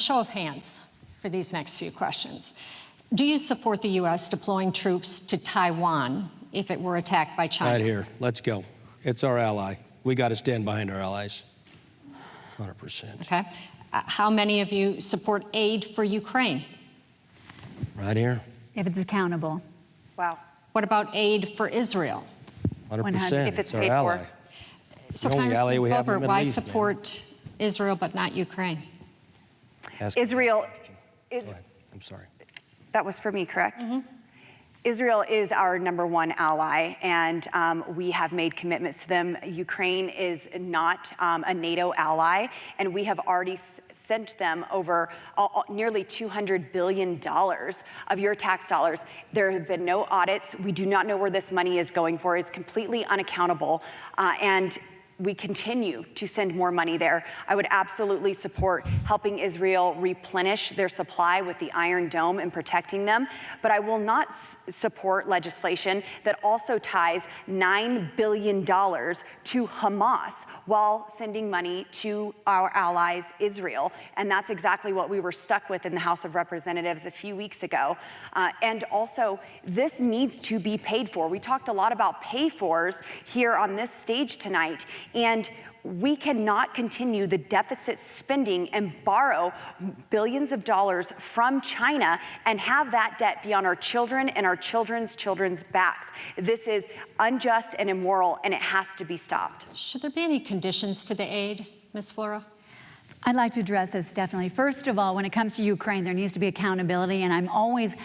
Show of hands for these next few questions. Do you support the U.S. deploying troops to Taiwan if it were attacked by China? Right here. Let's go. It's our ally. We got to stand behind our allies. 100%. Okay. How many of you support aid for Ukraine? Right here. If it's accountable. Wow. What about aid for Israel? 100%. If it's our paid ally. for. So, The only ally Congressman we have in the Boebert, Middle why East, support Israel but not Ukraine? Israel is. Go ahead. I'm sorry. That was for me, correct? Israel is our #1 ally, and we have made commitments to them. Ukraine is not a NATO ally, and we have already sent them over nearly $200 billion of your tax dollars. There have been no audits. We do not know where this money is going for. It's completely unaccountable, and we continue to send more money there. I would absolutely support helping Israel replenish their supply with the Iron Dome and protecting them, but I will not support legislation that also ties $9 billion to Hamas while sending money to our allies, Israel. And that's exactly what we were stuck with in the House of Representatives a few weeks ago. And also, this needs to be paid for. We talked a lot about pay-fors here on this stage tonight. And we cannot continue the deficit spending and borrow billions of dollars from China and have that debt be on our children and our children's children's backs. This is unjust and immoral, and it has to be stopped. Should there be any conditions to the aid, Ms. Flora? I'd like to address this definitely. First of all, when it comes to Ukraine, there needs to be accountability, and I'm always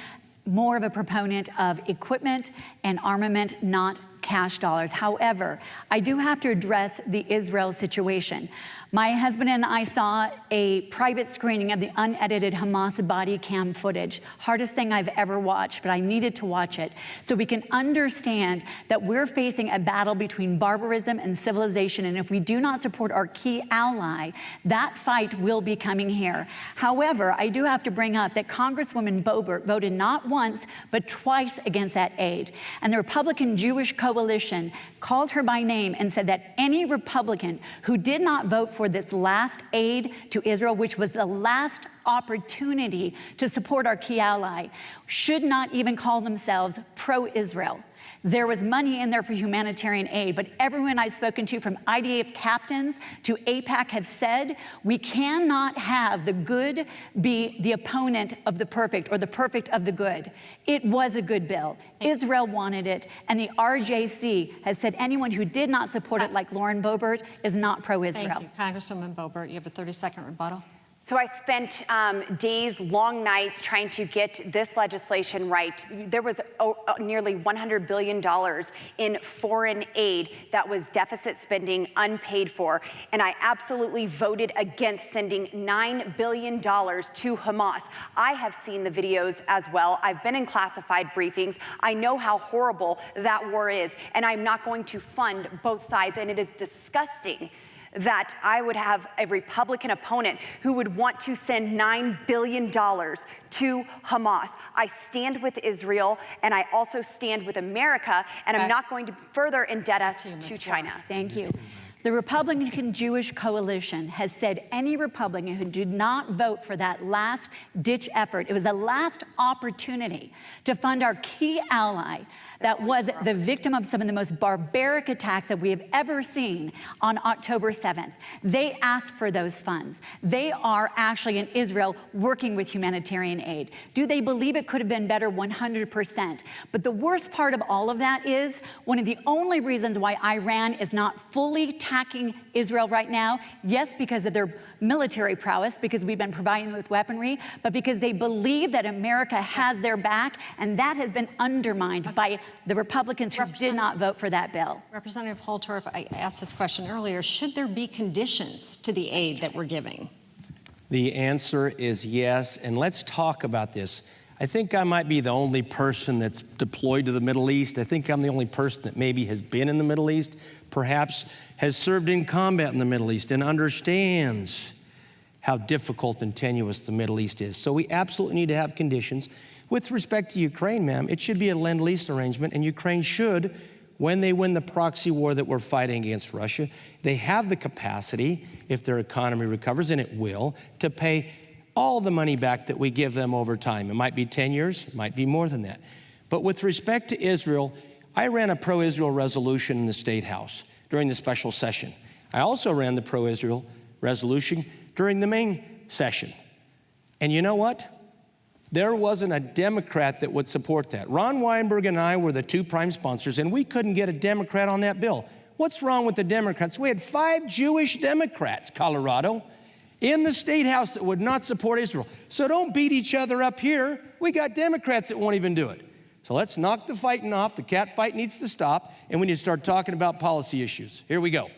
more of a proponent of equipment and armament, not cash dollars. However, I do have to address the Israel situation. My husband and I saw a private screening of the unedited Hamas body cam footage. Hardest thing I've ever watched, but I needed to watch it so we can understand that we're facing a battle between barbarism and civilization, and if we do not support our key ally, that fight will be coming here. However, I do have to bring up that Congresswoman Boebert voted not once, but twice against that aid. And the Republican Jewish Coalition called her by name and said that any Republican who did not vote for this last aid to Israel, which was the last opportunity to support our key ally, should not even call themselves pro-Israel. There was money in there for humanitarian aid, but everyone I've spoken to, from IDF captains to AIPAC, have said we cannot have the good be the opponent of the perfect or the perfect of the good. It was a good bill. Israel wanted it, and the RJC has said anyone who did not support it, like Lauren Boebert, is not pro-Israel. Thank you. Congresswoman Boebert, you have a 30-second rebuttal. So I spent days, long nights trying to get this legislation right. There was nearly $100 billion in foreign aid that was deficit spending, unpaid for. And I absolutely voted against sending $9 billion to Hamas. I have seen the videos as well. I've been in classified briefings. I know how horrible that war is. And I'm not going to fund both sides. And it is disgusting that I would have a Republican opponent who would want to send $9 billion to Hamas. I stand with Israel, and I also stand with America, and I'm not going to further indebt us to China. Thank you. The Republican Jewish Coalition has said any Republican who did not vote for that last-ditch effort, it was a last opportunity to fund our key ally that was the victim of some of the most barbaric attacks that we have ever seen on October 7th. They asked for those funds. They are actually in Israel working with humanitarian aid. Do they believe it could have been better? 100%. But the worst part of all of that is one of the only reasons why Iran is not fully attacking Israel right now, yes, because of their military prowess, because we've been providing them with weaponry, but because they believe that America has their back, and that has been undermined by the Republicans who did not vote for that bill. Representative Holtorf, I asked this question earlier. Should there be conditions to the aid that we're giving? The answer is yes, and let's talk about this. I think I might be the only person that's deployed to the Middle East. I think I'm the only person that maybe has been in the Middle East, perhaps has served in combat in the Middle East and understands how difficult and tenuous the Middle East is. So we absolutely need to have conditions. With respect to Ukraine, ma'am, it should be a lend-lease arrangement, and Ukraine should, when they win the proxy war that we're fighting against Russia, they have the capacity, if their economy recovers, and it will, to pay all the money back that we give them over time. It might be 10 years, it might be more than that. But with respect to Israel, I ran a pro-Israel resolution in the State House during the special session. I also ran the pro-Israel resolution during the main session. And you know what? There wasn't a Democrat that would support that. Ron Weinberg and I were the two prime sponsors, and we couldn't get a Democrat on that bill. What's wrong with the Democrats? We had 5 Jewish Democrats, Colorado, in the State House that would not support Israel. So don't beat each other up here. We got Democrats that won't even do it. So let's knock the fighting off. The cat fight needs to stop, and we need to start talking about policy issues. Here we go.